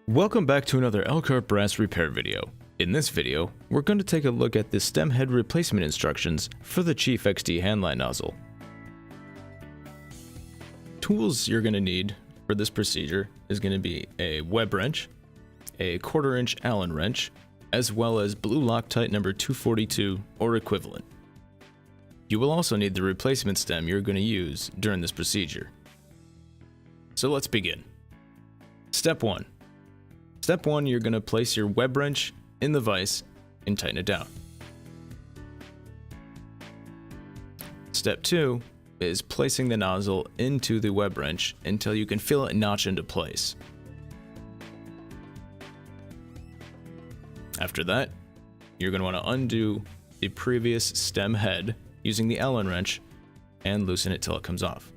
Welcome back to another Elkhart Brass repair video. In this video, we're going to take a look at the stem head replacement instructions for the Chief XD handline nozzle. Tools you're going to need for this procedure is going to be a web wrench, a 1/4 inch Allen wrench, as well as blue Loctite number 242 or equivalent. You will also need the replacement stem you're going to use during this procedure. So let's begin. Step 1. Step 1, you're going to place your web wrench in the vise and tighten it down. Step 2 is placing the nozzle into the web wrench until you can feel it notch into place. After that, you're going to want to undo the previous stem head using the Allen wrench and loosen it till it comes off.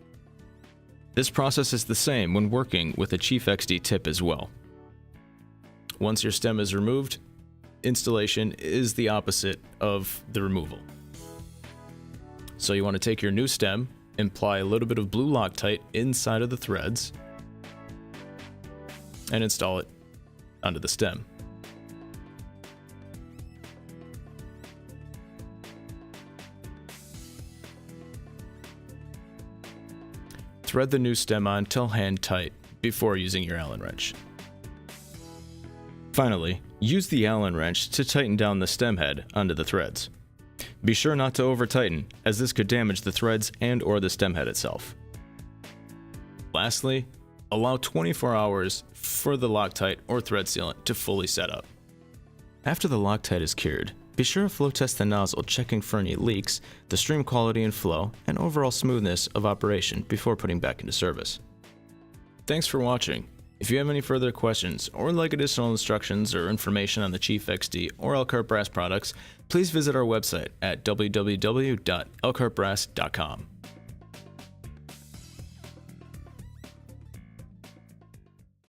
This process is the same when working with a Chief XD tip as well. Once your stem is removed, installation is the opposite of the removal. So you want to take your new stem, apply a little bit of blue Loctite inside of the threads, and install it onto the stem. Thread the new stem on till hand tight before using your Allen wrench. Finally, use the Allen wrench to tighten down the stem head onto the threads. Be sure not to over-tighten, as this could damage the threads and/or the stem head itself. Lastly, allow 24 hours for the Loctite or thread sealant to fully set up. After the Loctite is cured, be sure to flow test the nozzle, checking for any leaks, the stream quality and flow, and overall smoothness of operation before putting back into service. Thanks for watching. If you have any further questions or like additional instructions or information on the Chief XD or Elkhart Brass products, please visit our website at www.elkhartbrass.com.